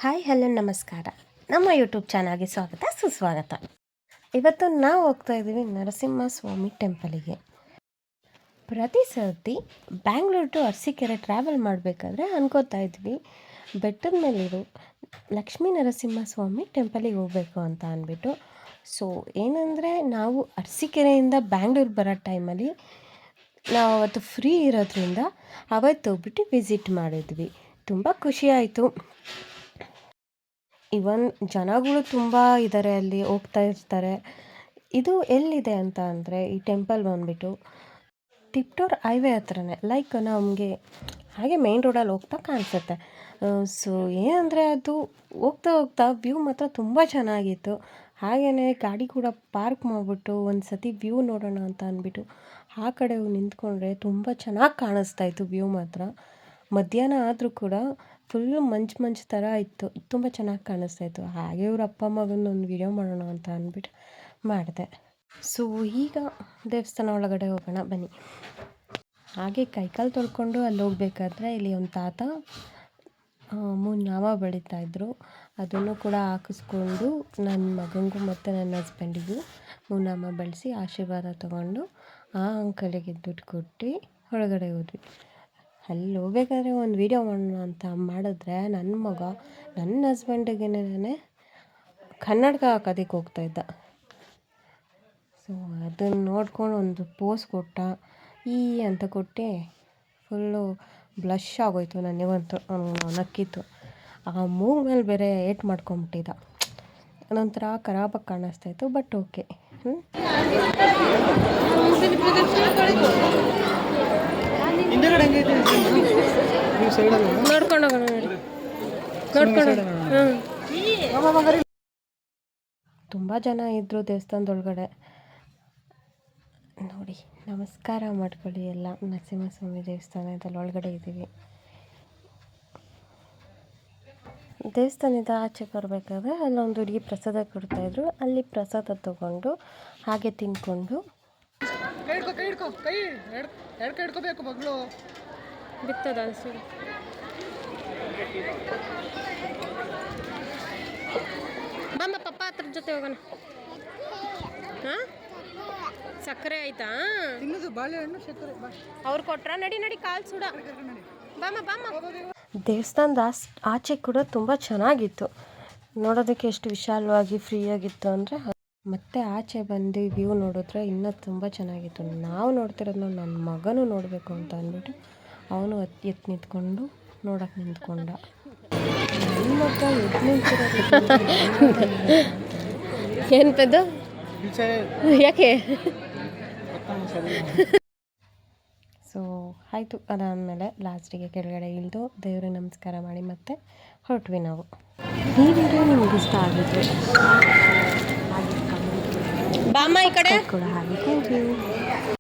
Hi hello ನಮಸ್ಕಾರ. ನಮ್ಮ YouTube ಚಾನಲ್ಗೆ ಸ್ವಾಗತ ಸುಸ್ವಾಗತ. ಇವತ್ತು ನಾವು ಹೋಗ್ತಾ ಇದ್ದೀವಿ ನರಸಿಂಹಸ್ವಾಮಿ ಟೆಂಪಲಿಗೆ. ಪ್ರತಿ ಸರ್ತಿ ಬ್ಯಾಂಗ್ಳೂರ್ ಟು ಅರಸೀಕೆರೆ ಟ್ರಾವೆಲ್ ಮಾಡಬೇಕಾದ್ರೆ ಅನ್ಕೋತಾ ಇದ್ವಿ ಬೆಟ್ಟದ ಮೇಲಿರೋ ಲಕ್ಷ್ಮೀ ನರಸಿಂಹಸ್ವಾಮಿ ಟೆಂಪಲಿಗೆ ಹೋಗಬೇಕು ಅಂತ ಅಂದ್ಬಿಟ್ಟು. ಸೊ ಏನಂದರೆ ನಾವು ಅರಸೀಕೆರೆಯಿಂದ ಬ್ಯಾಂಗ್ಳೂರು ಬರೋ ಟೈಮಲ್ಲಿ ನಾವು ಅವತ್ತು ಫ್ರೀ ಇರೋದ್ರಿಂದ ಅವತ್ತು ಹೋಗ್ಬಿಟ್ಟು ವಿಸಿಟ್ ಮಾಡಿದ್ವಿ. ತುಂಬ ಖುಷಿಯಾಯಿತು. ಇವನ್ ಜನಗಳು ತುಂಬ ಇದ್ದಾರೆ, ಅಲ್ಲಿ ಹೋಗ್ತಾ ಇರ್ತಾರೆ. ಇದು ಎಲ್ಲಿದೆ ಅಂತ ಅಂದರೆ ಈ ಟೆಂಪಲ್ ಬಂದುಬಿಟ್ಟು ತಿಪ್ಟೂರ್ ಹೈವೇ ಹತ್ರನೇ, ಲೈಕ್ ನಮಗೆ ಹಾಗೆ ಮೇನ್ ರೋಡಲ್ಲಿ ಹೋಗ್ತಾ ಕಾಣಿಸುತ್ತೆ. ಸೊ ಏನಂದರೆ ಅದು ಹೋಗ್ತಾ ಹೋಗ್ತಾ ವ್ಯೂ ಮಾತ್ರ ತುಂಬ ಚೆನ್ನಾಗಿತ್ತು. ಹಾಗೆಯೇ ಗಾಡಿ ಕೂಡ ಪಾರ್ಕ್ ಮಾಡಿಬಿಟ್ಟು ಒಂದು ಸತಿ ವ್ಯೂ ನೋಡೋಣ ಅಂತ ಅಂದ್ಬಿಟ್ಟು ಆ ಕಡೆ ನಿಂತ್ಕೊಂಡ್ರೆ ತುಂಬ ಚೆನ್ನಾಗಿ ಕಾಣಿಸ್ತಾಯಿತ್ತು ವ್ಯೂ ಮಾತ್ರ. ಮಧ್ಯಾಹ್ನ ಆದರೂ ಕೂಡ ಫುಲ್ಲು ಮಂಜು ಥರ ಇತ್ತು, ತುಂಬ ಚೆನ್ನಾಗಿ ಕಾಣಿಸ್ತಾಯಿತ್ತು. ಹಾಗೆ ಇವ್ರ ಅಪ್ಪ ಮಗನ ಒಂದು ವಿಡಿಯೋ ಮಾಡೋಣ ಅಂತ ಅಂದ್ಬಿಟ್ಟು ಮಾಡಿದೆ. ಸೊ ಈಗ ದೇವಸ್ಥಾನ ಒಳಗಡೆ ಹೋಗೋಣ ಬನ್ನಿ. ಹಾಗೆ ಕೈಕಾಲು ತೊಳ್ಕೊಂಡು ಅಲ್ಲಿ ಹೋಗ್ಬೇಕಾದ್ರೆ ಇಲ್ಲಿ ಒಂದು ತಾತ ನಾಮ ಬೆಳೀತಾಯಿದ್ರು. ಅದನ್ನು ಕೂಡ ಹಾಕಿಸ್ಕೊಂಡು ನನ್ನ ಮಗನಿಗೂ ಮತ್ತು ನನ್ನ ಹಸ್ಬೆಂಡಿಗೂ ನಾಮ ಬೆಳೆಸಿ ಆಶೀರ್ವಾದ ತೊಗೊಂಡು ಆ ಅಂಕಲಿಗೆ ದುಡ್ಡು ಕೊಟ್ಟು ಒಳಗಡೆ ಹೋದ್ವಿ. ಅಲ್ಲಿ ಹೋಗ್ಬೇಕಾದ್ರೆ ಒಂದು ವೀಡಿಯೋ ಮಾಡೋಣ ಅಂತ ಮಾಡಿದ್ರೆ ನನ್ನ ಮಗ ನನ್ನ ಹಸ್ಬೆಂಡಿಗೇನೆ ಕನ್ನಡಕ ಹಾಕೋದಕ್ಕೆ ಹೋಗ್ತಾಯಿದ್ದ. ಸೊ ಅದನ್ನು ನೋಡ್ಕೊಂಡು ಒಂದು ಪೋಸ್ ಕೊಟ್ಟ, ಅಂತ ಕೊಟ್ಟು ಫುಲ್ಲು ಬ್ಲಷ್ ಆಗೋಯ್ತು ನನಗಂತೂ. ನಕ್ಕಿತ್ತು. ಆ ಮೂಗ್ ಮೇಲೆ ಬೇರೆ ಏಟ್ ಮಾಡ್ಕೊಂಬಿಟ್ಟಿದ್ದ. ಅದೊಂಥರ ಖರಾಬಾಗಿ ಕಾಣಿಸ್ತಾಯಿತ್ತು, ಬಟ್ ಓಕೆ. ನೋಡ್ಕೊಂಡು ಹೋಗೋಣ ನೋಡಿ. ತುಂಬ ಜನ ಇದ್ದರು ದೇವಸ್ಥಾನದೊಳಗಡೆ. ನೋಡಿ, ನಮಸ್ಕಾರ ಮಾಡ್ಕೊಳ್ಳಿ ಎಲ್ಲ. ನರಸಿಂಹಸ್ವಾಮಿ ದೇವಸ್ಥಾನದಲ್ಲಿ ಒಳಗಡೆ ಇದ್ದೀವಿ. ದೇವಸ್ಥಾನದ ಆಚೆ ಬರಬೇಕಾದ್ರೆ ಅಲ್ಲೊಂದು ಹುಡುಗಿ ಪ್ರಸಾದ ಕೊಡ್ತಾಯಿದ್ರು. ಅಲ್ಲಿ ಪ್ರಸಾದ ತಗೊಂಡು ಹಾಗೆ ತಿನ್ಕೊಂಡು ಬಿತ್ತದ ಅನ್ಸೋದು. ಬಮ್ಮ ಪಪ್ಪ ಹತ್ರ ಜೊತೆ ಹೋಗೋಣ. ಹಾಂ, ಸಕ್ಕರೆ ಆಯ್ತಾ? ಬಾಳೆಹಣ್ಣು ಸಕ್ಕರೆ ಅವ್ರು ಕೊಟ್ರ? ನಡಿ ಕಾಲು ಸುಡ. ದೇವಸ್ಥಾನದ ಆಚೆ ಕೂಡ ತುಂಬ ಚೆನ್ನಾಗಿತ್ತು ನೋಡೋದಕ್ಕೆ. ಎಷ್ಟು ವಿಶಾಲವಾಗಿ ಫ್ರೀಯಾಗಿತ್ತು ಅಂದರೆ. ಮತ್ತೆ ಆಚೆ ಬಂದು ವ್ಯೂ ನೋಡಿದ್ರೆ ಇನ್ನೂ ತುಂಬ ಚೆನ್ನಾಗಿತ್ತು. ನಾವು ನೋಡ್ತಿರೋದು ನನ್ನ ಮಗನೂ ನೋಡಬೇಕು ಅಂತ ಅಂದ್ಬಿಟ್ಟು ಅವನು ಎತ್ತು ನಿಂತ್ಕೊಂಡು ನೋಡೋಕೆ ನಿಂತ್ಕೊಂಡ. ನನ್ನ ಮಗ ಎದ್ದು ನಿಂತಿರೋದು ಏನು ಪೆದ್ದು ಯಾಕೆ? ಸೊ ಆಯಿತು. ಅದಾದಮೇಲೆ ಲಾಸ್ಟಿಗೆ ಕೆಳಗಡೆ ಇಳಿದು ದೇವ್ರಿಗೆ ನಮಸ್ಕಾರ ಮಾಡಿ ಮತ್ತೆ ಹೊರಟ್ವಿ ನಾವು. ಈ ವಿಡಿಯೋ ನಿಮ್ಗೆ ಇಷ್ಟ ಆಗಿತ್ತು ಬಾಮ್ಮ ಈ ಕಡೆ ಕೂಡ ಹಾಗೆ ಥ್ಯಾಂಕ್ ಯು.